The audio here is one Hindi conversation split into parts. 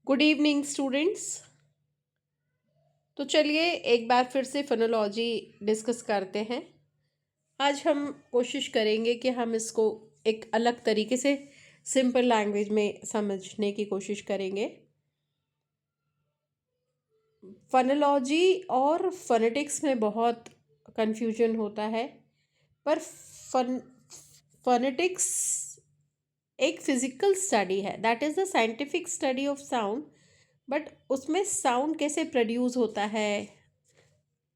Good evening students. तो चलिए एक बार फिर से फोनोलॉजी डिस्कस करते हैं। आज हम कोशिश करेंगे कि हम इसको एक अलग तरीके से सिंपल लैंग्वेज में समझने की कोशिश करेंगे। फोनोलॉजी और फोनेटिक्स में बहुत कंफ्यूजन होता है, पर फोनेटिक्स एक फिजिकल स्टडी है, that is the scientific study of sound. But उसमें साउंड कैसे प्रोड्यूस होता है,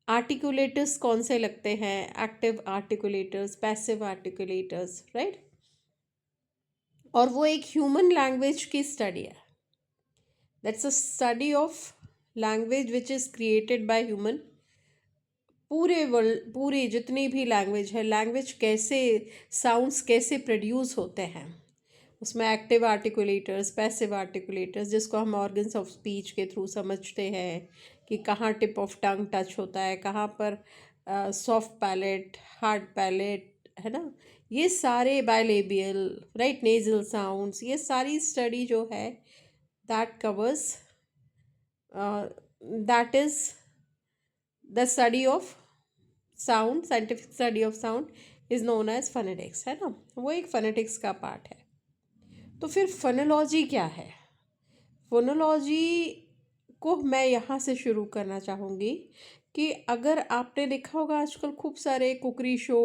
आर्टिकुलेटर्स कौन से लगते हैं, active articulators, passive articulators, right. और वो एक ह्यूमन लैंग्वेज की स्टडी है। That's a study of language which is created by human. पूरे वर्ल्ड, पूरी जितनी भी लैंग्वेज है, लैंग्वेज कैसे, साउंड्स कैसे प्रोड्यूस होते हैं, उसमें एक्टिव आर्टिकुलेटर्स, पैसिव आर्टिकुलेटर्स, जिसको हम ऑर्गन्स ऑफ स्पीच के थ्रू समझते हैं कि कहाँ टिप ऑफ टंग टच होता है, कहाँ पर सॉफ्ट पैलेट, हार्ड पैलेट, है ना। ये सारे बायलेबियल, राइट, नेजल साउंड्स, ये सारी स्टडी जो है that covers, that is the study of sound. Scientific study of sound is known as phonetics, है ना। वो एक फोनेटिक्स का पार्ट है। तो फिर फोनोलॉजी क्या है? फोनोलॉजी को मैं यहाँ से शुरू करना चाहूँगी कि अगर आपने देखा होगा आजकल खूब सारे कुकरी शो,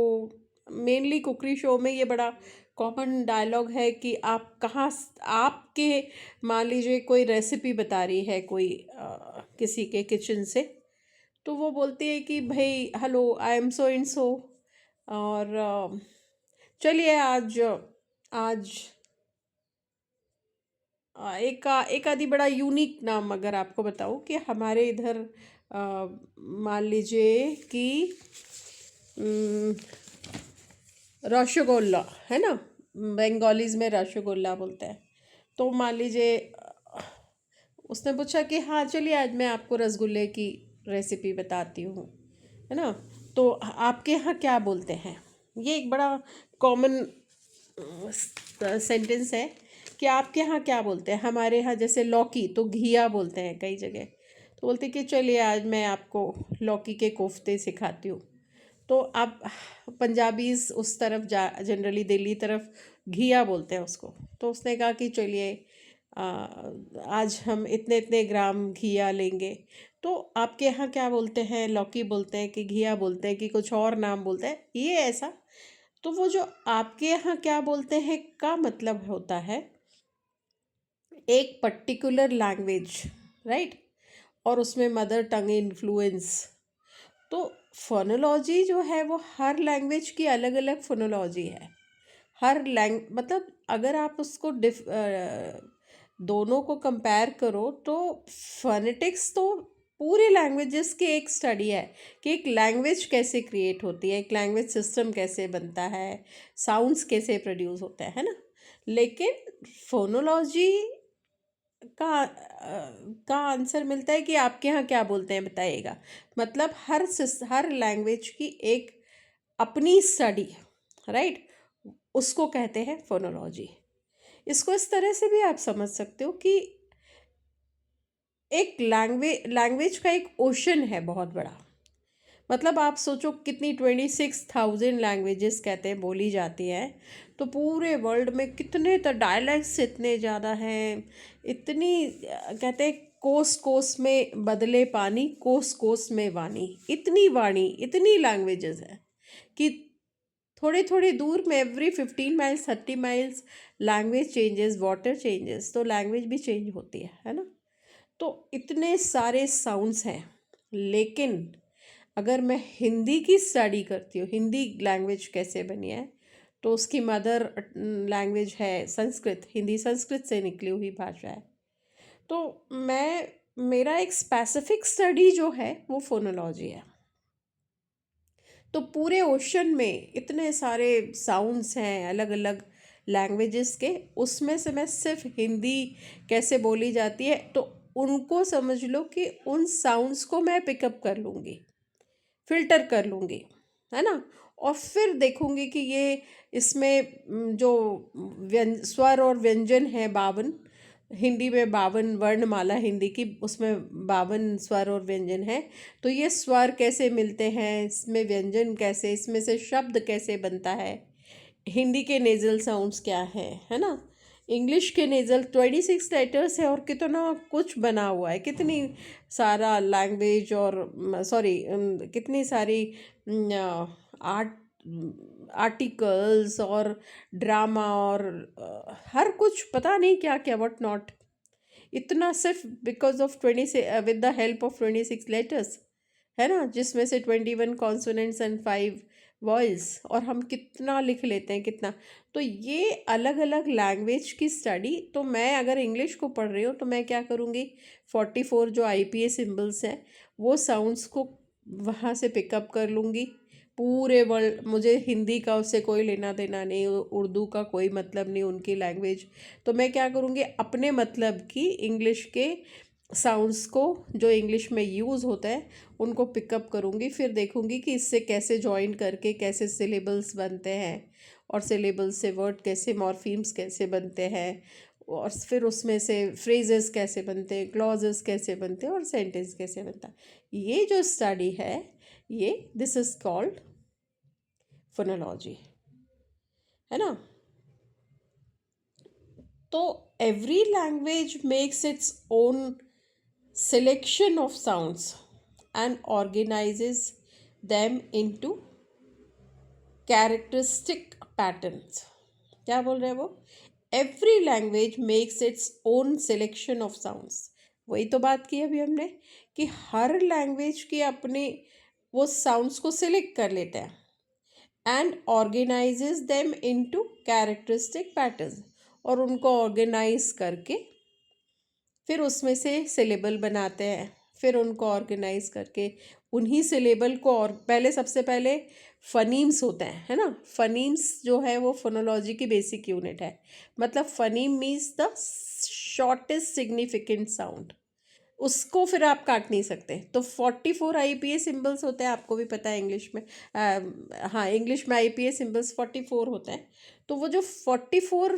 मेनली कुकरी शो में ये बड़ा कॉमन डायलॉग है कि आप कहाँ, आपके मान लीजिए कोई रेसिपी बता रही है कोई किसी के किचन से, तो वो बोलती है कि भाई हेलो आई एम सो इन सो, और चलिए आज आज एक आदि बड़ा यूनिक नाम अगर आपको बताऊं कि हमारे इधर मान लीजिए कि अम, रसगुल्ला, है ना, बंगालीज में रसगुल्ला बोलते हैं। तो मान लीजिए उसने पूछा कि हाँ चलिए आज मैं आपको रसगुल्ले की रेसिपी बताती हूँ, है ना। तो आपके यहाँ क्या बोलते हैं? ये एक बड़ा कॉमन सेंटेंस है कि आपके यहाँ क्या बोलते हैं। हमारे यहाँ जैसे लौकी तो घिया बोलते हैं कई जगह। तो बोलते कि चलिए आज मैं आपको लौकी के कोफ्ते सिखाती हूँ। तो आप पंजाबीज उस तरफ जा, जनरली दिल्ली तरफ घिया बोलते हैं उसको। तो उसने कहा कि चलिए आज हम इतने इतने ग्राम घिया लेंगे। तो आपके यहाँ क्या बोलते हैं? लौकी बोलते हैं कि घिया बोलते हैं कि कुछ और नाम बोलते हैं, ये ऐसा। तो वो जो आपके यहाँ क्या बोलते हैं का मतलब होता है एक पर्टिकुलर लैंग्वेज, राइट, और उसमें मदर टंग इन्फ्लुएंस। तो फोनोलॉजी जो है वो हर लैंग्वेज की अलग अलग फोनोलॉजी है। हर मतलब अगर आप उसको दोनों को कंपेयर करो तो फोनेटिक्स तो पूरी लैंग्वेजेस की एक स्टडी है कि एक लैंग्वेज कैसे क्रिएट होती है, एक लैंग्वेज सिस्टम कैसे बनता है, साउंड्स कैसे प्रोड्यूस होते हैं, है ना। लेकिन फोनोलॉजी का आंसर मिलता है कि आपके यहाँ क्या बोलते हैं बताइएगा। मतलब हर लैंग्वेज की एक अपनी स्टडी, राइट, उसको कहते हैं फोनोलॉजी। इसको इस तरह से भी आप समझ सकते हो कि एक लैंग्वेज का एक ओशन है बहुत बड़ा। मतलब आप सोचो कितनी 26,000 लैंग्वेजेस कहते हैं बोली जाती हैं। तो पूरे वर्ल्ड में कितने तो डायलैक्ट्स इतने ज़्यादा हैं, इतनी कहते हैं कोस कोस में बदले पानी, कोस कोस में वाणी, इतनी वाणी, इतनी लैंग्वेजेस हैं कि थोड़े थोड़े दूर में every 15 miles 30 miles language changes, water changes, तो लैंग्वेज भी चेंज होती है ना। तो इतने सारे साउंड्स हैं। लेकिन अगर मैं हिंदी की स्टडी करती हूँ, हिंदी लैंग्वेज कैसे बनी है, तो उसकी मदर लैंग्वेज है संस्कृत। हिंदी संस्कृत से निकली हुई भाषा है। तो मेरा एक स्पेसिफिक स्टडी जो है वो फोनोलॉजी है। तो पूरे ओशन में इतने सारे साउंड्स हैं अलग अलग लैंग्वेजेस के, उसमें से मैं सिर्फ हिंदी कैसे बोली जाती है तो उनको समझ लो कि उन साउंड्स को मैं पिकअप कर लूँगी, फिल्टर कर लूँगी, है ना। और फिर देखूँगी कि ये इसमें जो स्वर और व्यंजन है 52, हिंदी में 52 वर्णमाला हिंदी की, उसमें 52 स्वर और व्यंजन है। तो ये स्वर कैसे मिलते हैं, इसमें व्यंजन कैसे, इसमें से शब्द कैसे बनता है, हिंदी के नेज़ल साउंड्स क्या है ना। इंग्लिश के नेज़ल 26 लेटर्स है और कितना कुछ बना हुआ है, कितनी सारा लैंग्वेज और सॉरी कितनी सारी आर्ट आर्टिकल्स और ड्रामा और हर कुछ पता नहीं क्या क्या व्हाट नॉट, इतना सिर्फ बिकॉज ऑफ 20 से with the help of 26 letters, है ना, जिसमें से 21 कॉन्सोनेंट्स एंड 5 वॉइस, और हम कितना लिख लेते हैं कितना। तो ये अलग अलग लैंग्वेज की स्टडी, तो मैं अगर इंग्लिश को पढ़ रही हूँ तो मैं क्या करूँगी, 44 जो IPA सिम्बल्स हैं वो साउंड्स को वहाँ से पिकअप कर लूँगी। पूरे वर्ल्ड, मुझे हिंदी का उससे कोई लेना देना नहीं, उर्दू का कोई मतलब नहीं, उनकी लैंग्वेज। तो मैं क्या करूँगी, अपने मतलब की इंग्लिश के साउंड्स को जो इंग्लिश में यूज़ होता है उनको पिकअप करूँगी, फिर देखूँगी कि इससे कैसे जॉइन करके कैसे सिलेबल्स बनते हैं, और सिलेबल्स से वर्ड कैसे, मॉर्फीम्स कैसे बनते हैं, और फिर उसमें से फ्रेजेस कैसे बनते हैं, क्लॉजेस कैसे बनते हैं, और सेंटेंस कैसे बनता है। ये जो स्टडी है ये दिस इज़ कॉल्ड फोनोलॉजी, है ना। तो every language makes its own selection of sounds and organizes them into characteristic patterns। क्या बोल रहे हैं वो, every language makes its own selection of sounds. वही तो बात की अभी हमने कि हर लैंग्वेज की अपनी वो साउंड्स को सिलेक्ट कर लेते हैं and organises them into characteristic patterns, और उनको ऑर्गेनाइज करके फिर उसमें से सिलेबल बनाते हैं, फिर उनको ऑर्गेनाइज करके उन्हीं सिलेबल को, और पहले सबसे पहले फनीम्स होते हैं, है ना। फनीम्स जो है वो फोनोलॉजी की बेसिक यूनिट है। मतलब phoneme means the shortest significant sound, उसको फिर आप काट नहीं सकते। तो 44 IPA सिम्बल्स होते हैं, आपको भी पता है इंग्लिश में। हाँ, इंग्लिश में IPA सिम्बल्स 44 होते हैं। तो वो जो 44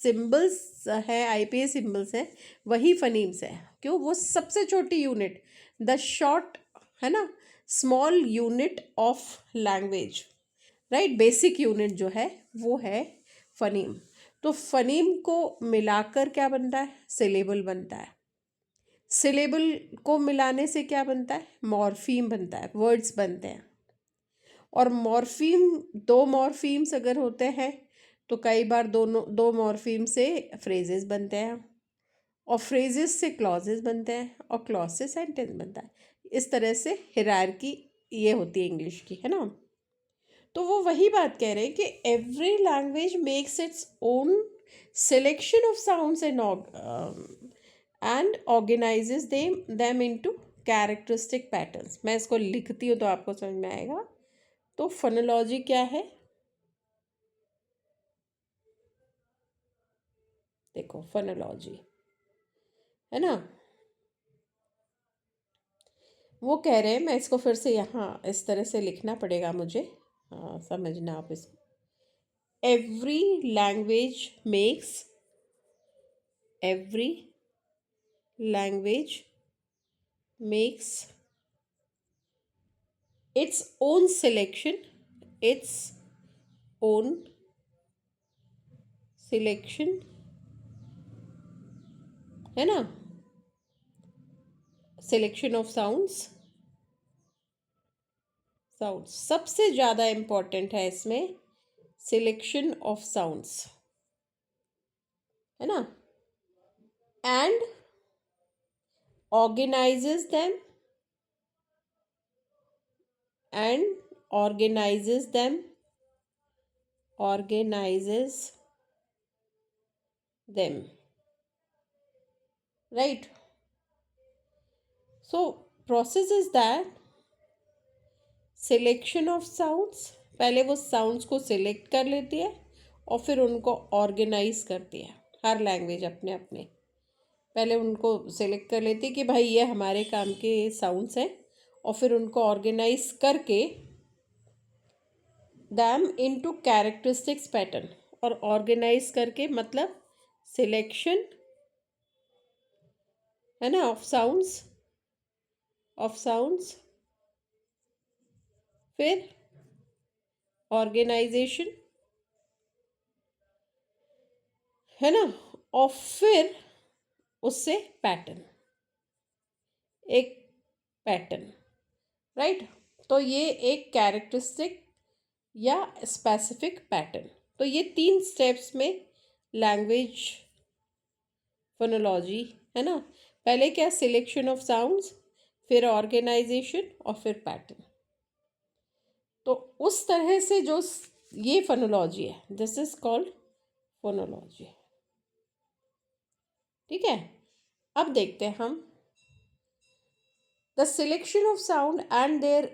सिम्बल्स है, IPA सिम्बल्स हैं, वही फनीम्स है। क्यों, वो सबसे छोटी यूनिट, द शॉर्ट, है ना, small unit of language, right, basic unit जो है वो है फनीम। तो फनीम को मिलाकर क्या बनता है, सिलेबल बनता है। सिलेबल को मिलाने से क्या बनता है, मॉर्फीम बनता है, वर्ड्स बनते हैं। और मॉर्फीम, दो मॉर्फीम्स अगर होते हैं तो कई बार दोनों दो मॉर्फीम से फ्रेजेस बनते हैं, और फ्रेजेस से क्लॉजेस बनते हैं, और क्लॉज से सेंटेंस बनता है। इस तरह से हिरार्की ये होती है इंग्लिश की, है ना। तो वो वही बात कह रहे हैं कि every language makes its own selection of sounds and organises them into characteristic patterns. मैं इसको लिखती हूँ तो आपको समझ में आएगा। तो फोनोलॉजी क्या है, देखो फोनोलॉजी, है ना। वो कह रहे हैं, मैं इसको फिर से यहाँ इस तरह से लिखना पड़ेगा मुझे, हाँ समझना आप इसको। Every language makes, every language makes its own selection, its own selection, है ना, सिलेक्शन ऑफ साउंड्स सबसे ज़्यादा इम्पॉर्टेंट है इसमें, सिलेक्शन ऑफ साउंड्स, है ना, and organises them, and organises them, organizes them, right. So process is that selection of sounds, पहले वो साउंड्स को सिलेक्ट कर लेती है और फिर उनको ऑर्गेनाइज करती है। हर लैंग्वेज अपने अपने पहले उनको सिलेक्ट कर लेती है कि भाई ये हमारे काम के साउंड्स हैं, और फिर उनको ऑर्गेनाइज करके दैम इनटू कैरेक्टरिस्टिक्स पैटर्न, और ऑर्गेनाइज करके मतलब सिलेक्शन है ना, ऑफ साउंड्स। फिर ऑर्गेनाइजेशन, है ना, और फिर उससे पैटर्न, एक पैटर्न, राइट। तो ये एक कैरेक्टरिस्टिक या स्पेसिफिक पैटर्न। तो ये 3 स्टेप्स में लैंग्वेज फोनोलॉजी, है ना। पहले क्या, सिलेक्शन ऑफ साउंड्स, फिर ऑर्गेनाइजेशन और फिर पैटर्न। तो उस तरह से जो ये फोनोलॉजी है, दिस इज कॉल्ड फोनोलॉजी। ठीक है, अब देखते हैं हम the selection of sound and their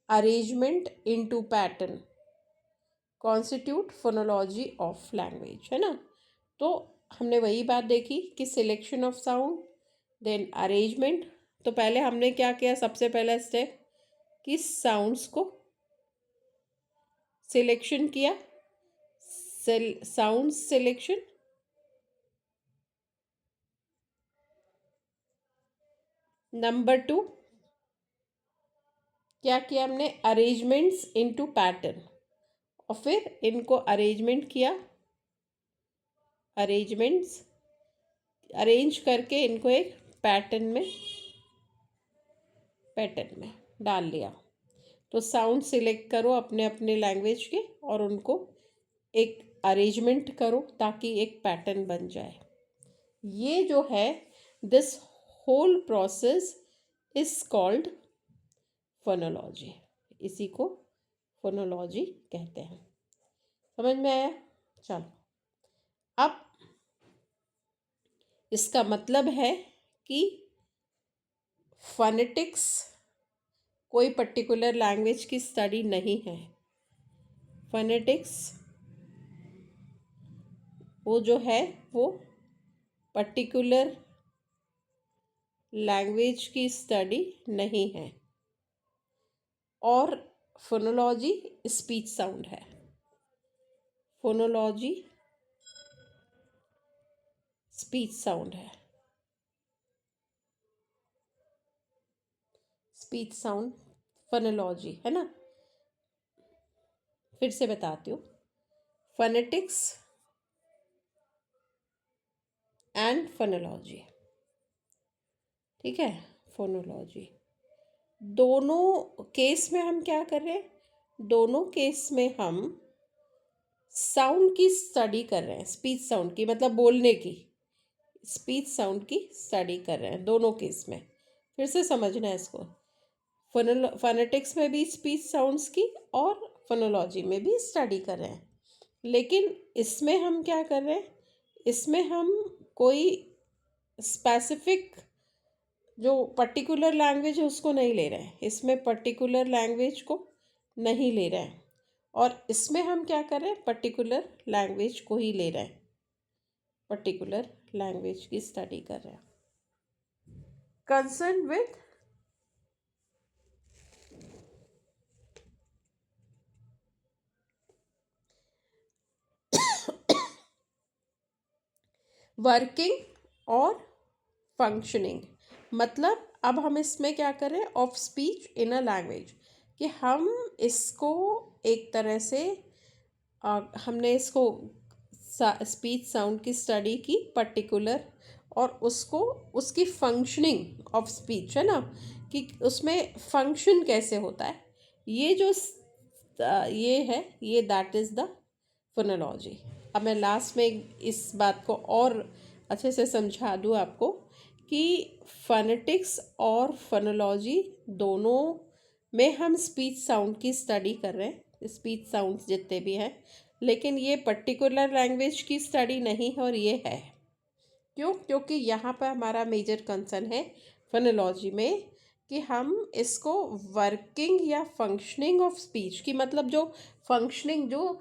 arrangement into pattern constitute phonology of language, है ना। तो हमने वही बात देखी कि selection of sound, then arrangement. तो पहले हमने क्या किया, सबसे पहला स्टेप कि साउंड्स को सिलेक्शन किया, साउंड सिलेक्शन। नंबर 2 क्या किया हमने, अरेंजमेंट्स इनटू पैटर्न, और फिर इनको अरेंजमेंट किया, अरेंजमेंट्स अरेंज करके इनको एक पैटर्न में डाल लिया। तो साउंड सिलेक्ट करो अपने अपने लैंग्वेज के और उनको एक अरेंजमेंट करो ताकि एक पैटर्न बन जाए। ये जो है, this whole process is called phonology. इसी को फोनोलॉजी कहते हैं। समझ में आया? चलो, अब इसका मतलब है कि फोनेटिक्स कोई पर्टिकुलर लैंग्वेज की स्टडी नहीं है। फोनेटिक्स वो जो है वो पर्टिकुलर लैंग्वेज की स्टडी नहीं है, और फोनोलॉजी स्पीच साउंड है। फोनोलॉजी स्पीच साउंड है, स्पीच साउंड फोनोलॉजी, है ना। फिर से बताती हूँ, फोनेटिक्स एंड फोनोलॉजी, ठीक है। फोनोलॉजी, दोनों केस में हम क्या कर रहे हैं, दोनों केस में हम साउंड की स्टडी कर रहे हैं, स्पीच साउंड की, मतलब बोलने की, स्पीच साउंड की स्टडी कर रहे हैं दोनों केस में। फिर से समझना है इसको, फोनेटिक्स में भी स्पीच साउंड्स की और फोनोलॉजी में भी स्टडी कर रहे हैं। लेकिन इसमें हम क्या कर रहे हैं, इसमें हम कोई स्पेसिफिक जो पर्टिकुलर लैंग्वेज है उसको नहीं ले रहे हैं, इसमें पर्टिकुलर लैंग्वेज को नहीं ले रहे हैं, और इसमें हम क्या कर रहे हैं, पर्टिकुलर लैंग्वेज को ही ले रहे हैं, पर्टिकुलर लैंग्वेज की स्टडी कर रहे हैं। कंसर्न विथ वर्किंग और फंक्शनिंग, मतलब अब हम इसमें क्या करें, of speech in a language, कि हम इसको एक तरह से हमने इसको स्पीच साउंड की स्टडी की पर्टिकुलर, और उसको उसकी फंक्शनिंग ऑफ स्पीच, है ना, कि उसमें फंक्शन कैसे होता है, ये जो ये है, ये दैट इज़ द फोनोलॉजी। अब मैं लास्ट में इस बात को और अच्छे से समझा दूँ आपको कि फोनेटिक्स और फोनोलॉजी दोनों में हम स्पीच साउंड की स्टडी कर रहे हैं, स्पीच साउंड्स जितने भी हैं, लेकिन ये पर्टिकुलर लैंग्वेज की स्टडी नहीं है, और ये है क्यों, क्योंकि यहाँ पर हमारा मेजर कंसर्न है फोनोलॉजी में कि हम इसको वर्किंग या फंक्शनिंग ऑफ स्पीच की, मतलब जो फंक्शनिंग जो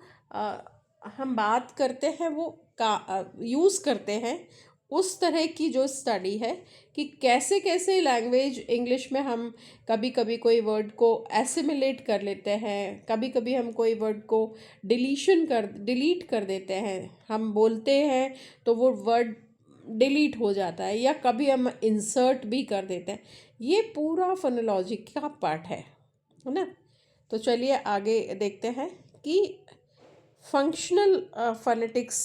हम बात करते हैं वो यूज़ करते हैं, उस तरह की जो स्टडी है कि कैसे कैसे लैंग्वेज, इंग्लिश में हम कभी कभी कोई वर्ड को एसिमिलेट कर लेते हैं, कभी कभी हम कोई वर्ड को डिलीट कर देते हैं, हम बोलते हैं तो वो वर्ड डिलीट हो जाता है या कभी हम इंसर्ट भी कर देते हैं। ये पूरा फोनोलॉजी का पार्ट है ना। तो चलिए आगे देखते हैं कि फंक्शनल फोनेटिक्स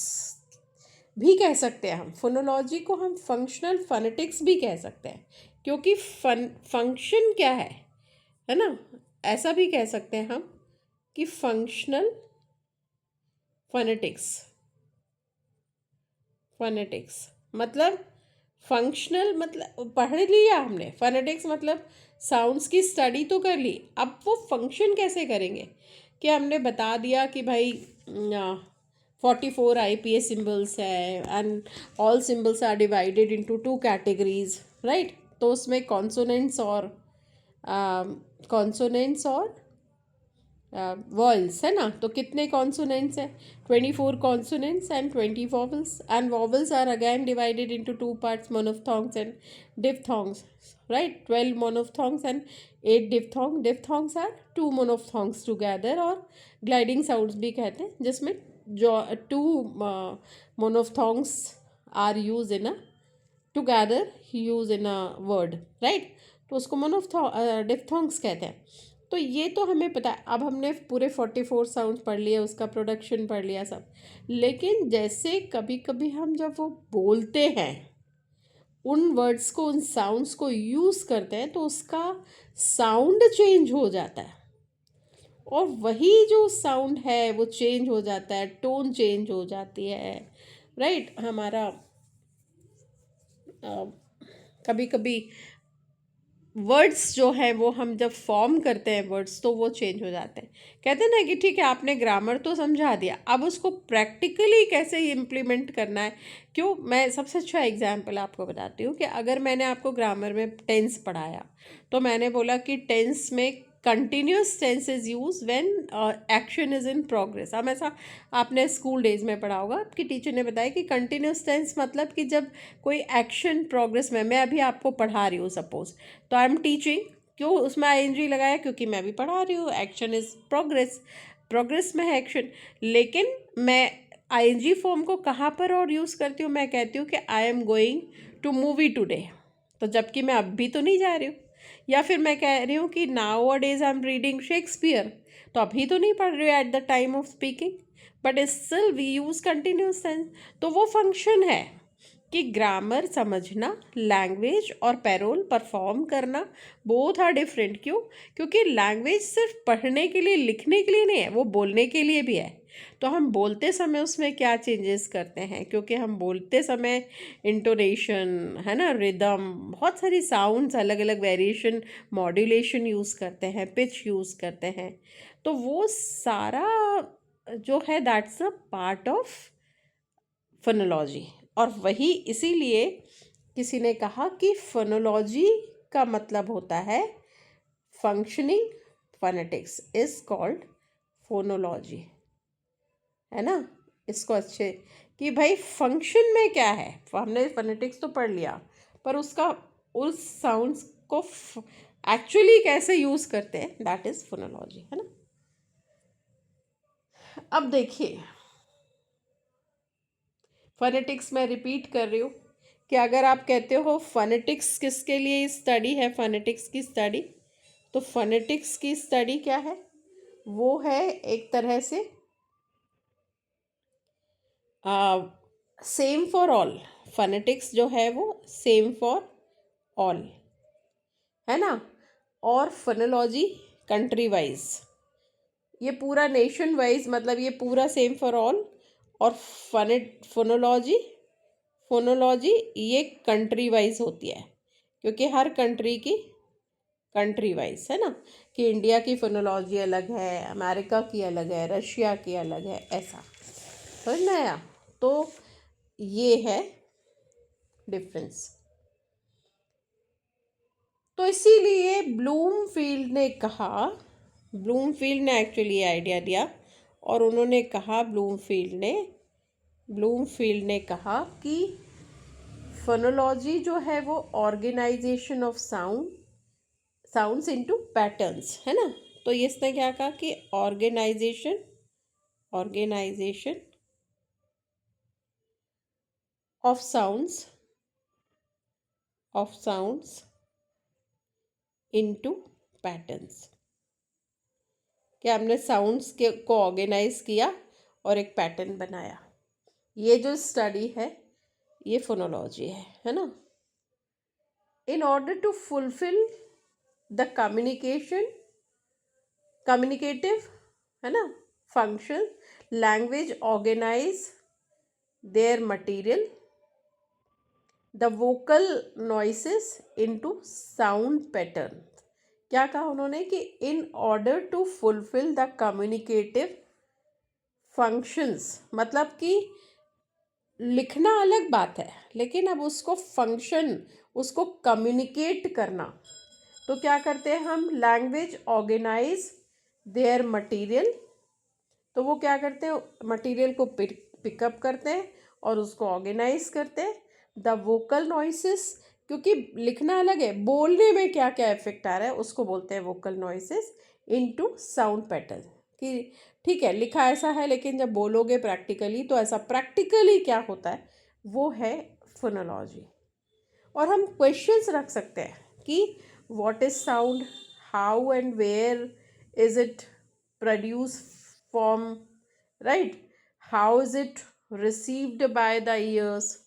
भी कह सकते हैं हम, फोनोलॉजी को हम फंक्शनल फोनेटिक्स भी कह सकते हैं, क्योंकि फंक्शन क्या है ना। ऐसा भी कह सकते हैं हम कि फंक्शनल फोनेटिक्स, फोनेटिक्स मतलब फंक्शनल मतलब पढ़ लिया हमने, फोनेटिक्स मतलब साउंड्स की स्टडी तो कर ली, अब वो फंक्शन कैसे करेंगे। कि हमने बता दिया कि भाई 44 IPA सिम्बल्स है and all symbols are divided into 2 categories, right. तो उसमें कॉन्सोनेंट्स और वॉवल्स है ना। तो कितने कॉन्सोनेंट्स हैं, 24 consonants and 20 vowels, and vowels are again divided into 2 parts, monophthongs and diphthongs, right. 12 monophthongs and 8 diphthong. Diphthongs are 2 monophthongs together, और ग्लाइडिंग साउंड्स भी कहते हैं, जिसमें जो 2 monophthongs are use in a together use in a word, right. तो उसको डिप्थोंग्स कहते हैं। तो ये तो हमें पता है। अब हमने पूरे 44 साउंड पढ़ लिए, उसका प्रोडक्शन पढ़ लिया सब। लेकिन जैसे कभी कभी हम जब वो बोलते हैं, उन वर्ड्स को, उन साउंड्स को यूज़ करते हैं, तो उसका साउंड चेंज हो जाता है। और वही जो साउंड है वो चेंज हो जाता है, टोन चेंज हो जाती है, राइट। हमारा कभी कभी वर्ड्स जो हैं वो हम जब फॉर्म करते हैं वर्ड्स, तो वो चेंज हो जाते हैं। कहते हैं ना कि ठीक है आपने ग्रामर तो समझा दिया, अब उसको प्रैक्टिकली कैसे इम्प्लीमेंट करना है। क्यों, मैं सबसे अच्छा एग्जांपल आपको बताती हूँ कि अगर मैंने आपको ग्रामर में टेंस पढ़ाया, तो मैंने बोला कि टेंस में continuous tense is use when action is in progress. हम ऐसा आपने स्कूल डेज में पढ़ा होगा, आपकी टीचर ने बताया कि कंटिन्यूस टेंस मतलब कि जब कोई एक्शन प्रोग्रेस में, मैं अभी आपको पढ़ा रही हूँ सपोज, तो आई एम टीचिंग, क्यों उसमें ING लगाया, क्योंकि मैं भी पढ़ा रही हूँ, एक्शन इज प्रोग्रेस, प्रोग्रेस में है एक्शन। लेकिन मैं ING फॉर्म को कहाँ पर और यूज़ करती हूँ, मैं कहती हूँ कि I am going to movie today, तो जबकि मैं अब भी तो नहीं जा रही हूँ। या फिर मैं कह रही हूँ कि nowadays I am reading Shakespeare, तो अभी तो नहीं पढ़ रही हूँ at the time of speaking, but still we use continuous tense. तो वो फंक्शन है कि ग्रामर समझना, लैंग्वेज और पैरोल परफॉर्म करना, बोथ आर डिफरेंट। क्यों, क्योंकि लैंग्वेज सिर्फ पढ़ने के लिए, लिखने के लिए नहीं है, वो बोलने के लिए भी है। तो हम बोलते समय उसमें क्या चेंजेस करते हैं, क्योंकि हम बोलते समय इंटोनेशन है ना, रिदम, बहुत सारी साउंड्स, अलग अलग वेरिएशन, मॉड्यूलेशन यूज़ करते हैं, पिच यूज़ करते हैं। तो वो सारा जो है that's a part of phonology. और वही इसीलिए किसी ने कहा कि फोनोलॉजी का मतलब होता है functioning phonetics is called phonology, है ना। इसको अच्छे कि भाई फंक्शन में क्या है, हमने फोनेटिक्स तो पढ़ लिया, पर उसका, उस साउंड्स को एक्चुअली कैसे यूज़ करते हैं, दैट इज़ फोनोलॉजी, है ना। अब देखिए, फोनेटिक्स मैं रिपीट कर रही हूँ कि अगर आप कहते हो फोनेटिक्स किसके लिए स्टडी है, फोनेटिक्स की स्टडी, तो फोनेटिक्स की स्टडी क्या है, वो है एक तरह से सेम फॉर ऑल। फोनेटिक्स जो है वो सेम फॉर ऑल, है ना। और फोनोलॉजी कंट्री वाइज, ये पूरा नेशन वाइज, मतलब ये पूरा सेम फॉर ऑल। और फोनोलॉजी, फोनोलॉजी ये कंट्री वाइज होती है, क्योंकि हर कंट्री की कंट्री वाइज, है ना, कि इंडिया की फोनोलॉजी अलग है, अमेरिका की अलग है, रशिया की अलग है, ऐसा समझ में आया। तो ये है डिफरेंस। तो इसीलिए ब्लूमफील्ड ने कहा, ब्लूमफील्ड ने एक्चुअली आइडिया दिया, और उन्होंने कहा, ब्लूमफील्ड ने कहा कि फोनोलॉजी जो है वो organisation of sounds into patterns, है ना। तो इसने क्या कहा कि organisation of sounds into patterns. कि हमने साउंड्स के को ऑर्गेनाइज किया और एक पैटर्न बनाया। ये जो स्टडी है ये फोनोलॉजी है ना। In order to fulfil the communicative है ना function, language organise their material, the vocal noises into sound pattern. क्या कहा उन्होंने कि in order to fulfil the communicative functions, मतलब कि लिखना अलग बात है लेकिन अब उसको फंक्शन, उसको कम्युनिकेट करना, तो क्या करते हैं हम, लैंग्वेज ऑर्गेनाइज देयर मटीरियल। तो वो क्या करते हैं, मटीरियल को पिकअप करते हैं और उसको ऑर्गेनाइज करते हैं। द वोकल नॉइसेस, क्योंकि लिखना अलग है, बोलने में क्या क्या इफेक्ट आ रहा है उसको बोलते हैं vocal noises into sound pattern. कि ठीक है लिखा ऐसा है लेकिन जब बोलोगे प्रैक्टिकली तो ऐसा प्रैक्टिकली क्या होता है वो है फोनोलॉजी। और हम क्वेश्चंस रख सकते हैं कि what is sound, how and where is it produce from, right, how is it received by the ears,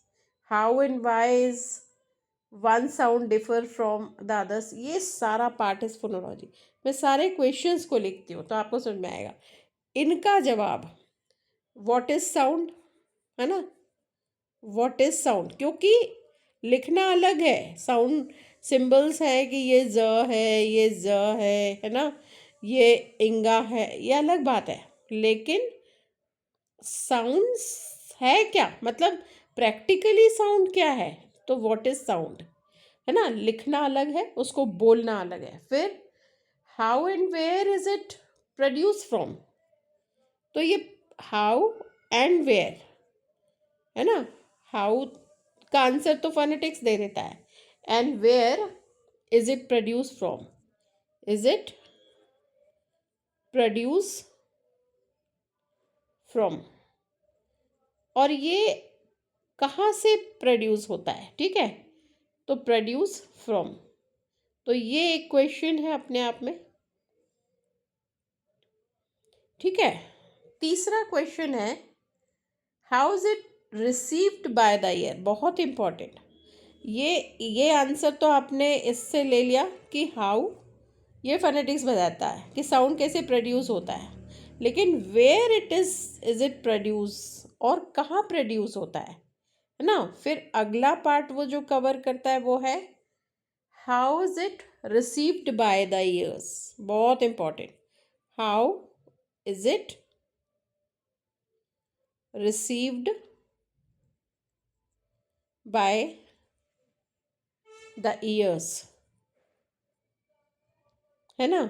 how and why is one sound differ from the others। ये सारा पार्ट इज फोनोलॉजी। मैं सारे क्वेश्चंस को लिखती हूँ तो आपको समझ में आएगा। इनका जवाब व्हाट इज साउंड है ना, व्हाट इज साउंड, क्योंकि लिखना अलग है, साउंड सिंबल्स है कि ये ज है, ये ज है ना, ये इंगा है, ये अलग बात है। लेकिन साउंड्स है क्या, मतलब प्रैक्टिकली साउंड क्या है, तो व्हाट इज साउंड है ना। लिखना अलग है, उसको बोलना अलग है। फिर how and where is it produce from, तो ये हाउ एंड वेयर है ना, हाउ का आंसर तो फोनेटिक्स दे देता है, and where is it produce from, is it produce from, और ये कहाँ से प्रोड्यूस होता है, ठीक है, तो प्रोड्यूस फ्रॉम। तो ये एक क्वेश्चन है अपने आप में, ठीक है। तीसरा क्वेश्चन है how is it received by the year, बहुत इंपॉर्टेंट। ये आंसर तो आपने इससे ले लिया कि हाउ, ये फोनेटिक्स बताता है कि साउंड कैसे प्रोड्यूस होता है, लेकिन वेयर इज इट प्रोड्यूस, और कहाँ प्रोड्यूस होता है ना। फिर अगला पार्ट वो जो कवर करता है वो है how is it received by the ears, बहुत important. How is it received by the ears, है ना।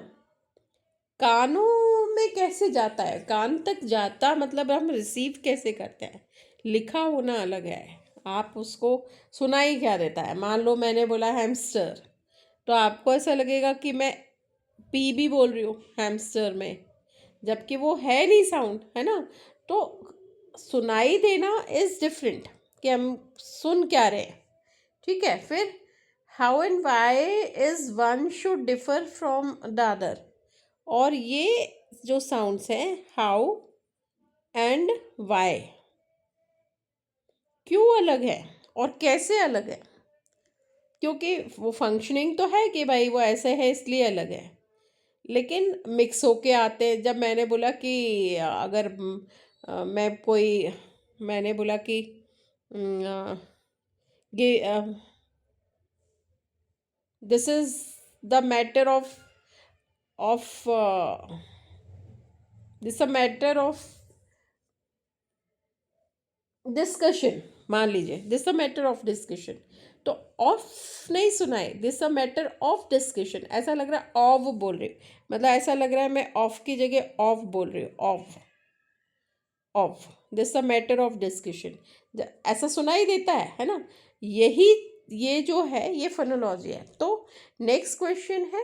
कानों में कैसे जाता है, कान तक जाता मतलब हम रिसीव कैसे करते हैं, लिखा होना अलग है। आप उसको सुनाई क्या देता है, मान लो मैंने बोला हैमस्टर, तो आपको ऐसा लगेगा कि मैं पी भी बोल रही हूँ हैमस्टर में, जबकि वो है नहीं साउंड, है ना। तो सुनाई देना इज डिफरेंट, कि हम सुन क्या रहे हैं, ठीक है। फिर how and why is one should differ from the other, और ये जो साउंड्स हैं हाउ एंड वाई, क्यों अलग है और कैसे अलग है, क्योंकि वो फंक्शनिंग तो है कि भाई वो ऐसे है इसलिए अलग है, लेकिन मिक्स होके आते हैं। जब मैंने बोला कि अगर मैं कोई, मैंने बोला कि this is the matter of this a matter of discussion, मान लीजिए this a matter of discussion, तो ऑफ नहीं सुनाए, this a matter of discussion, ऐसा लग रहा है ऑफ बोल रही हूँ, मतलब ऐसा लग रहा है मैं ऑफ की जगह ऑफ बोल रही हूँ, of of, this a matter of discussion, ऐसा सुनाई देता है ना। यही, ये जो है ये फोनोलॉजी है। तो नेक्स्ट क्वेश्चन है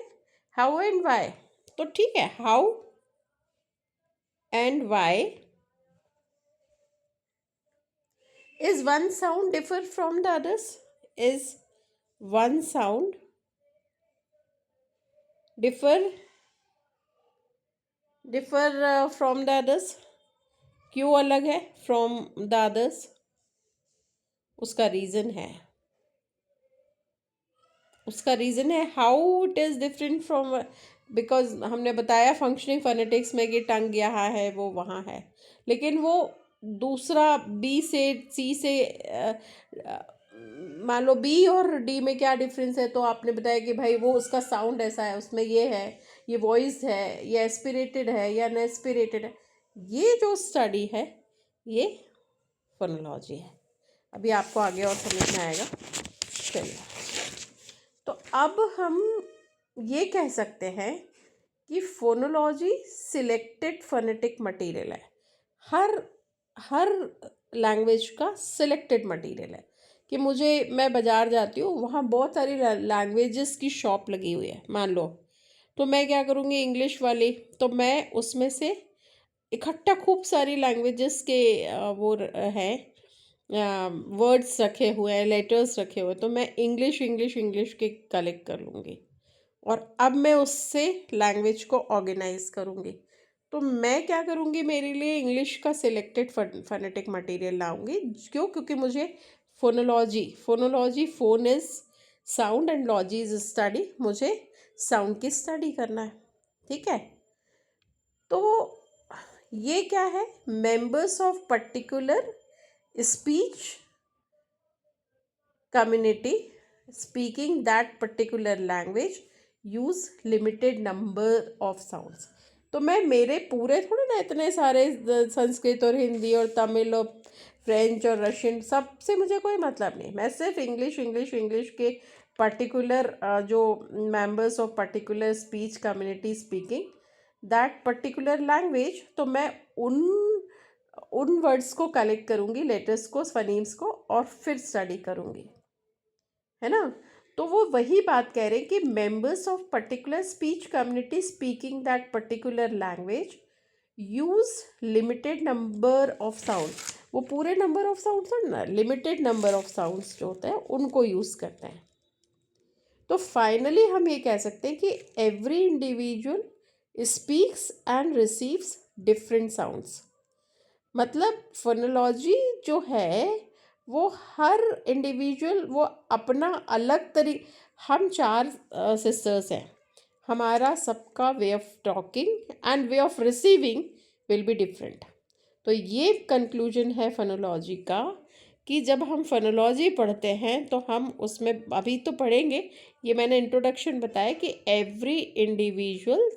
हाउ एंड वाई, तो ठीक है, how and why Is one sound differ from the others? Is one sound differ from the others? क्यों अलग है from the others? उसका रीज़न है how it is different from, because हमने बताया फंक्शनिंग फोनेटिक्स में कि टंग यहाँ है वो वहाँ है, लेकिन वो दूसरा बी से सी से मान लो बी और डी में क्या डिफरेंस है, तो आपने बताया कि भाई वो उसका साउंड ऐसा है, उसमें ये है, ये वॉइस है, ये एस्पिरेटेड है या अनएस्पिरेटेड है। ये जो स्टडी है ये फोनोलॉजी है। अभी आपको आगे और समझ में आएगा। चलिए, तो अब हम ये कह सकते हैं कि फोनोलॉजी सिलेक्टेड फोनेटिक मटेरियल है। हर लैंग्वेज का सिलेक्टेड मटेरियल है कि मैं बाज़ार जाती हूँ, वहाँ बहुत सारी लैंग्वेजेस की शॉप लगी हुई है मान लो, तो मैं क्या करूँगी इंग्लिश वाली, तो मैं उसमें से इकट्ठा खूब सारी लैंग्वेजेस के हैं वर्ड्स रखे हुए हैं, लेटर्स रखे हुए, तो मैं इंग्लिश के कलेक्ट कर लूँगी और अब मैं उससे लैंग्वेज को ऑर्गेनाइज करूँगी। तो मैं क्या करूँगी, मेरे लिए इंग्लिश का सिलेक्टेड फोनेटिक मटेरियल लाऊंगी। क्योंकि मुझे phonology phone is sound and logy is study, मुझे साउंड की स्टडी करना है। ठीक है, तो ये क्या है, members of particular speech community speaking that particular language use limited number of sounds. तो मैं मेरे पूरे थोड़े ना इतने सारे संस्कृत और हिंदी और तमिल और फ्रेंच और रशियन सबसे मुझे कोई मतलब नहीं, मैं सिर्फ इंग्लिश के पर्टिकुलर जो members of particular speech community speaking that particular language, तो मैं उन वर्ड्स को कलेक्ट करूँगी, लेटर्स को, फनीम्स को, और फिर स्टडी करूँगी, है ना। तो वो वही बात कह रहे हैं कि members of particular speech community speaking that particular language use limited number of sound. वो पूरे नंबर ऑफ साउंड्स और ना लिमिटेड नंबर ऑफ साउंड्स जो होता है उनको यूज़ करते हैं। तो फाइनली हम ये कह सकते हैं कि every individual speaks and receives different sounds. मतलब फोनोलॉजी जो है वो हर इंडिविजुअल वो अपना अलग हम 4 सिस्टर्स हैं, हमारा सबका way of talking and way of receiving will be different. तो ये कंक्लूजन है फोनोलॉजी का कि जब हम फोनोलॉजी पढ़ते हैं तो हम उसमें अभी तो पढ़ेंगे, ये मैंने इंट्रोडक्शन बताया कि every individual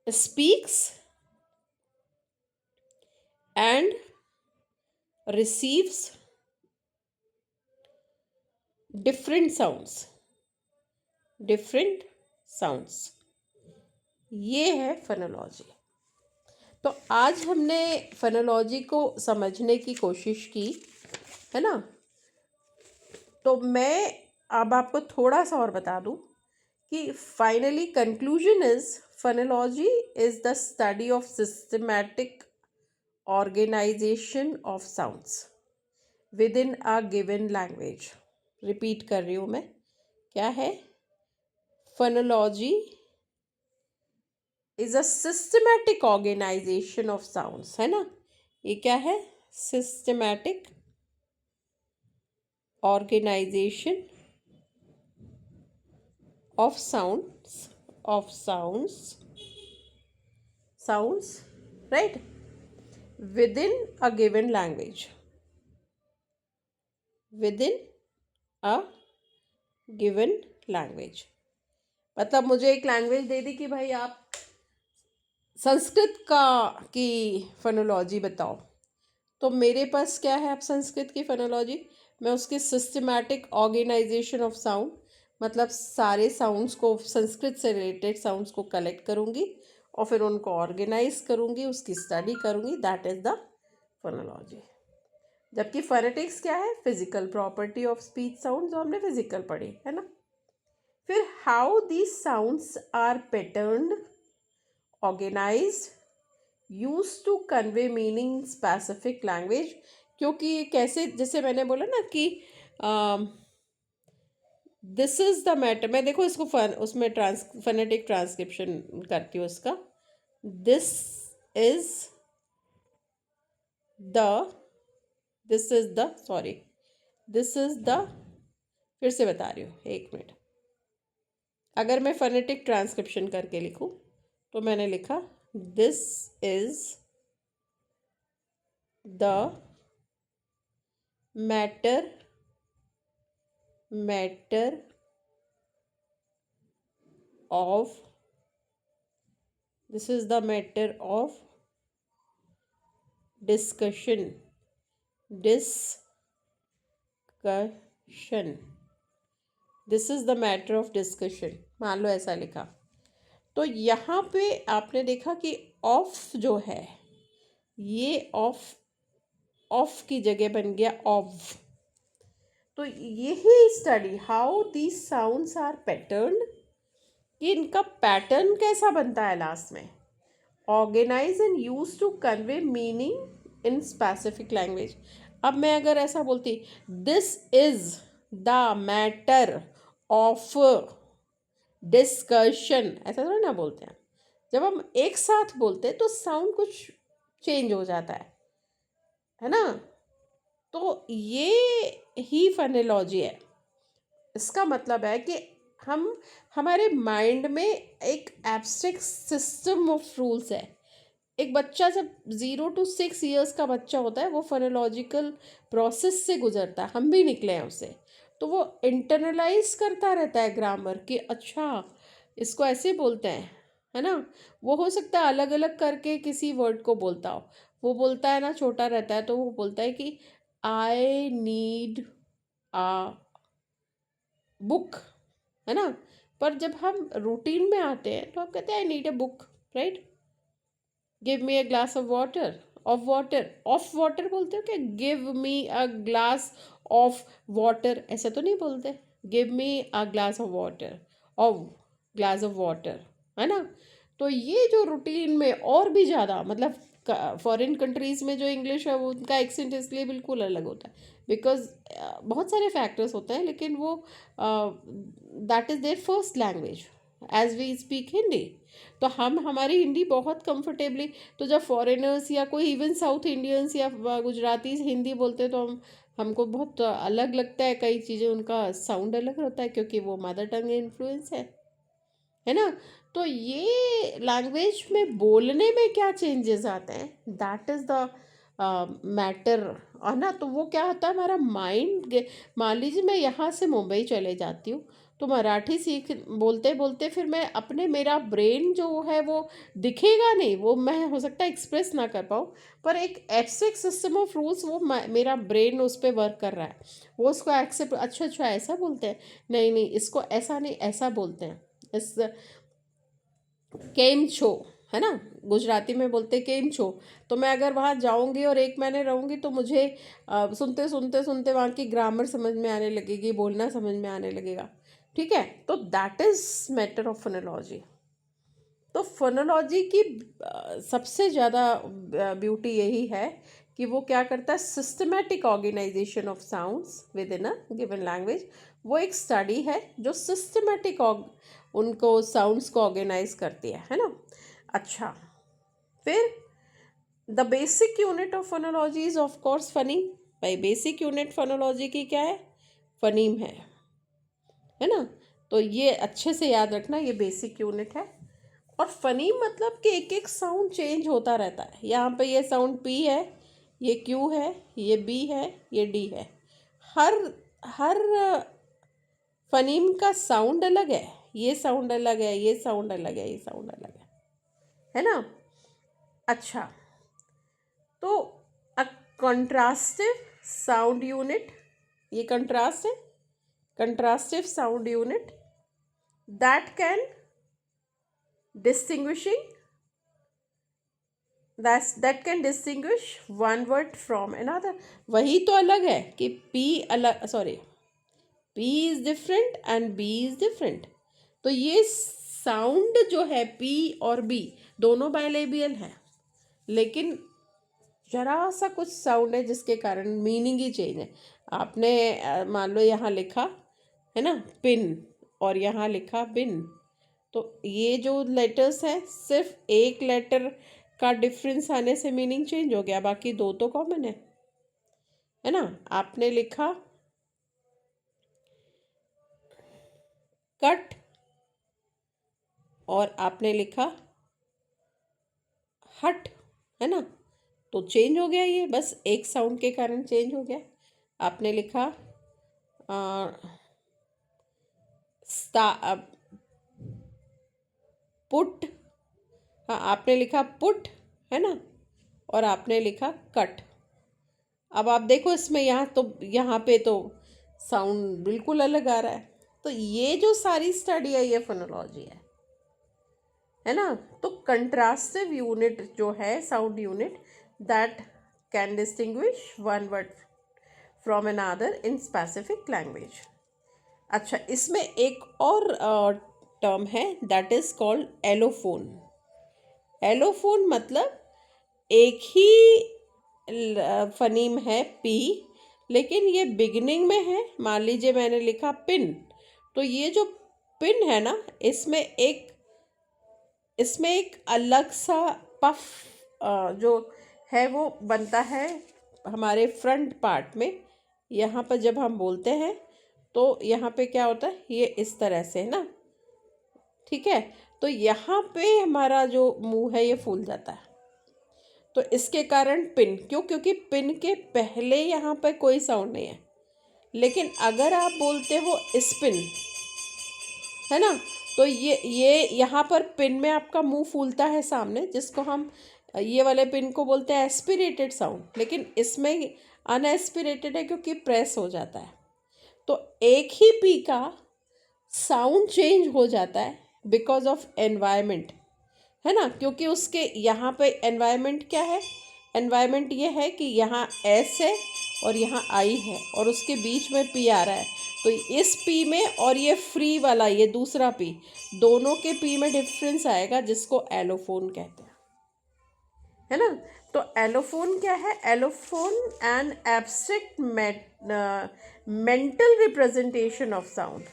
speaks and receives different sounds। ये है फोनोलॉजी। तो आज हमने फोनोलॉजी को समझने की कोशिश की, है ना। तो मैं अब आपको थोड़ा सा और बता दूं कि finally conclusion is phonology is the study of systematic organisation of sounds within a given language. Repeat कर रही हूँ मैं, क्या है, phonology is a systematic organisation of sounds, है ना। ये क्या है, systematic organisation of sounds right within a given language, within a given language. मतलब मुझे एक लैंग्वेज दे दी कि भाई आप संस्कृत की फोनोलॉजी बताओ, तो मेरे पास क्या है, अब संस्कृत की फोनोलॉजी, मैं उसके सिस्टमैटिक ऑर्गेनाइजेशन ऑफ साउंड, मतलब सारे साउंड्स को, संस्कृत से रिलेटेड साउंड्स को कलेक्ट करूँगी और फिर उनको ऑर्गेनाइज करूँगी, उसकी स्टडी करूँगी, दैट इज़ द फोनोलॉजी। जबकि फोनेटिक्स क्या है, physical property of speech sound, जो हमने फिजिकल पढ़ी है ना। फिर how these sounds are patterned, organized, use to convey meaning specific language, क्योंकि ये कैसे, जैसे मैंने बोला ना कि दिस इज द मैटर, मैं देखो इसको उसमें फनेटिक ट्रांसक्रिप्शन करती हूँ उसका। This is the this is the sorry this is the फिर से बता रही हूँ, एक मिनट। अगर मैं फनेटिक ट्रांसक्रिप्शन करके लिखूँ तो मैंने लिखा this is the matter of this is the matter of discussion this is the matter of discussion, मान लो ऐसा लिखा। तो यहाँ पे आपने देखा कि ऑफ जो है ये ऑफ की जगह बन गया ऑफ। तो यही study how these sounds are pattern, कि इनका पैटर्न कैसा बनता है लास्ट में। Organise and use to convey meaning in specific language. अब मैं अगर ऐसा बोलती this is the matter of discussion, ऐसा थोड़ा ना बोलते हैं। जब हम एक साथ बोलते हैं तो साउंड कुछ चेंज हो जाता है ना। तो ये ही फनेलॉजी है। इसका मतलब है कि हमारे माइंड में एक एब्स्ट्रैक्ट सिस्टम ऑफ रूल्स है। एक बच्चा जब 0 to 6 years का बच्चा होता है वो फोनोलॉजिकल प्रोसेस से गुजरता है, हम भी निकले हैं उससे। तो वो इंटरनलाइज करता रहता है ग्रामर कि अच्छा इसको ऐसे बोलते हैं, है ना। वो हो सकता है अलग अलग करके किसी वर्ड को बोलता हो। वो बोलता है ना, छोटा रहता है तो वो बोलता है कि आई नीड आ बुक, है ना। पर जब हम रूटीन में आते हैं तो हम कहते हैं I need a book, right. Give me a glass of water, of water बोलते हो क्या? Give me a glass of water ऐसा तो नहीं बोलते। Give me a glass of water, of glass of water, है ना। तो ये जो रूटीन में और भी ज़्यादा, मतलब फॉरेन कंट्रीज़ में जो इंग्लिश है वो उनका एक्सेंट इसलिए बिल्कुल अलग होता है बिकॉज बहुत सारे फैक्टर्स होते हैं, लेकिन वो that is their first language as we speak Hindi. तो हम हमारी हिंदी बहुत कंफर्टेबली, तो जब फॉरेनर्स या कोई इवन साउथ इंडियंस या गुजराती हिंदी बोलते हैं तो हमको बहुत अलग लगता है। कई चीज़ें उनका साउंड अलग होता है क्योंकि वो मदर टंग इन्फ्लुएंस है ना। तो ये लैंग्वेज में बोलने में क्या चेंजेस आते हैं, दैट इज़ द मैटर, है ना। तो वो क्या होता है, हमारा माइंड, मान लीजिए मैं यहाँ से मुंबई चले जाती हूँ तो मराठी सीख बोलते बोलते फिर मैं अपने, मेरा ब्रेन जो है वो दिखेगा नहीं, वो मैं हो सकता है एक्सप्रेस ना कर पाऊँ, पर एक एब्स्ट्रैक्ट सिस्टम ऑफ रूल्स वो मेरा ब्रेन उस पर वर्क कर रहा है। वो उसको एक्सेप्ट, अच्छा अच्छा ऐसा बोलते हैं, नहीं नहीं इसको ऐसा नहीं ऐसा बोलते हैं। इस केम छो, है ना, गुजराती में बोलते केम छो। तो मैं अगर वहाँ जाऊँगी और 1 महीने रहूँगी तो मुझे सुनते सुनते सुनते वहाँ की ग्रामर समझ में आने लगेगी, बोलना समझ में आने लगेगा, ठीक है। तो that is matter of phonology. तो फोनोलॉजी की सबसे ज़्यादा ब्यूटी यही है कि वो क्या करता है, systematic organisation of sounds within a given language. वो एक स्टडी है जो सिस्टमेटिक उनको साउंड्स को ऑर्गेनाइज करती है ना। अच्छा, फिर the basic unit of phonology is of course phoneme. भाई बेसिक यूनिट फोनोलॉजी की क्या है, फनीम है ना। तो ये अच्छे से याद रखना, ये बेसिक यूनिट है। और फनीम मतलब कि एक एक साउंड चेंज होता रहता है। यहाँ पे ये साउंड पी है, ये क्यू है, ये बी है, ये डी है। हर हर फनीम का साउंड अलग है, ये साउंड अलग है, ये साउंड अलग है, ये साउंड अलग है ना। अच्छा, तो अ कंट्रास्टिव साउंड यूनिट, ये कंट्रास्ट है, contrastive sound unit that can distinguishing that can distinguish one word from another। वही तो अलग है कि P अलग, sorry P is different and B is different. तो ये साउंड जो है P और B दोनों बाइलेबियल है, लेकिन जरा सा कुछ साउंड है जिसके कारण मीनिंग ही चेंज है। आपने मान लो यहाँ लिखा है ना पिन, और यहाँ लिखा बिन, तो ये जो लेटर्स हैं सिर्फ एक लेटर का डिफरेंस आने से मीनिंग चेंज हो गया, बाकी दो तो कॉमन है ना। आपने लिखा कट और आपने लिखा हट, है ना, तो चेंज हो गया, ये बस एक साउंड के कारण चेंज हो गया। आपने लिखा पुट, हाँ आपने लिखा पुट, है ना, और आपने लिखा कट। अब आप देखो इसमें यहाँ पे तो साउंड बिल्कुल अलग आ रहा है। तो ये जो सारी स्टडी है ये फोनोलॉजी है ना। तो कंट्रास्टिव यूनिट जो है sound unit, that can distinguish one word from another in specific language. अच्छा, इसमें एक और टर्म है that is called allophone. Allophone मतलब एक ही फनीम है पी, लेकिन ये बिगिनिंग में है। मान लीजिए मैंने लिखा पिन, तो ये जो पिन है ना, इसमें एक अलग सा पफ जो है वो बनता है हमारे फ्रंट पार्ट में। यहाँ पर जब हम बोलते हैं तो यहाँ पे क्या होता है, ये इस तरह से है ना, ठीक है। तो यहाँ पे हमारा जो मुंह है ये फूल जाता है, तो इसके कारण पिन। क्योंकि पिन के पहले यहाँ पे कोई साउंड नहीं है, लेकिन अगर आप बोलते हो स्पिन, है ना, तो ये यहाँ पर पिन में आपका मुंह फूलता है सामने, जिसको हम ये वाले पिन को बोलते हैं एस्पिरेटेड साउंड। लेकिन इसमें अनएस्पिरेटेड है क्योंकि प्रेस हो जाता है। तो एक ही पी का साउंड चेंज हो जाता है बिकॉज ऑफ एनवायरनमेंट, है ना। क्योंकि उसके यहाँ पे एनवायरनमेंट क्या है, एनवायरनमेंट ये है कि यहाँ एस है और यहाँ आई है और उसके बीच में पी आ रहा है। तो इस पी में और ये फ्री वाला ये दूसरा पी, दोनों के पी में डिफरेंस आएगा, जिसको एलोफोन कहते हैं, है ना। तो एलोफोन क्या है, allophone an abstract mental representation of sound.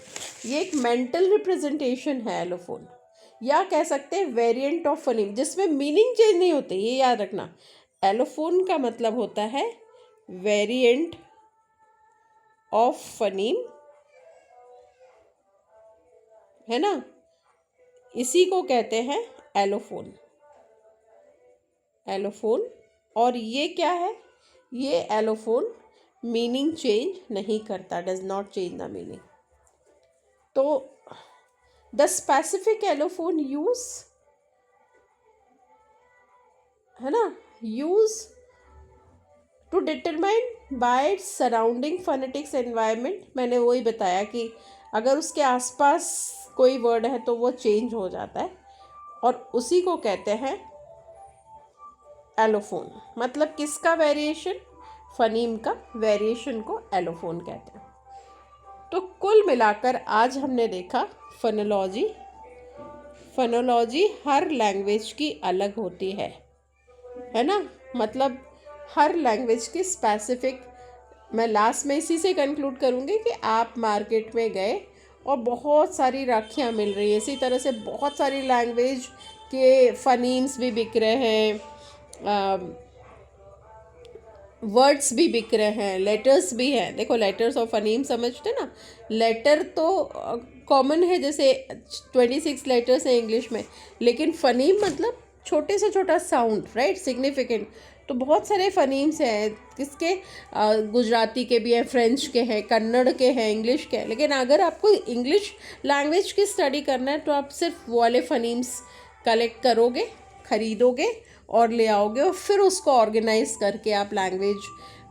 ये एक मेंटल रिप्रेजेंटेशन है एलोफोन, या कह सकते हैं वेरिएंट ऑफ फनीम, जिसमें मीनिंग चेंज नहीं होते, ये याद रखना। एलोफोन का मतलब होता है वेरिएंट ऑफ फनीम, है ना, इसी को कहते हैं एलोफोन। एलोफोन, और ये क्या है, ये एलोफोन मीनिंग चेंज नहीं करता, does not change the meaning. तो द स्पेसिफिक एलोफोन यूज, है ना, use to determine by its surrounding phonetics environment. मैंने वही बताया कि अगर उसके आसपास कोई वर्ड है तो वो चेंज हो जाता है, और उसी को कहते हैं एलोफोन। मतलब किसका वेरिएशन, फनीम का वेरिएशन को एलोफोन कहते हैं। तो कुल मिलाकर आज हमने देखा फोनोलॉजी। फोनोलॉजी हर लैंग्वेज की अलग होती है ना, मतलब हर लैंग्वेज की स्पेसिफिक। मैं लास्ट में इसी से कंक्लूड करूँगी कि आप मार्केट में गए और बहुत सारी राखियाँ मिल रही हैं, इसी तरह से बहुत सारी लैंग्वेज के फनीम्स भी बिक रहे हैं, वर्ड्स भी बिक रहे हैं, लेटर्स भी हैं। देखो लेटर्स और फनीम समझते ना, लेटर तो कॉमन है, जैसे 26 लेटर्स हैं इंग्लिश में, लेकिन फनीम मतलब छोटे से छोटा साउंड, राइट, सिग्निफिकेंट। तो बहुत सारे फनीम्स हैं, किसके, गुजराती के भी हैं, फ्रेंच के हैं, कन्नड़ के हैं, इंग्लिश के हैं। लेकिन अगर आपको इंग्लिश लैंग्वेज की स्टडी करना है तो आप सिर्फ वो वाले फनीम्स कलेक्ट करोगे, खरीदोगे और ले आओगे, और फिर उसको ऑर्गेनाइज करके आप लैंग्वेज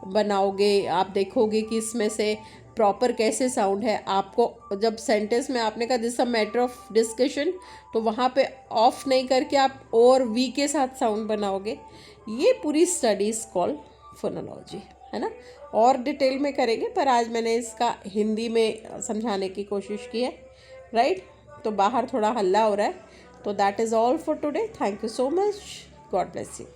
बनाओगे। आप देखोगे कि इसमें से प्रॉपर कैसे साउंड है। आपको जब सेंटेंस में आपने कहा this a matter of discussion, तो वहाँ पे ऑफ नहीं करके आप और वी के साथ साउंड बनाओगे। ये पूरी स्टडीज कॉल फोनोलॉजी, है ना। और डिटेल में करेंगे, पर आज मैंने इसका हिंदी में समझाने की कोशिश की है, राइट। तो बाहर थोड़ा हल्ला हो रहा है, तो that is all for today. Thank you so much, God bless you.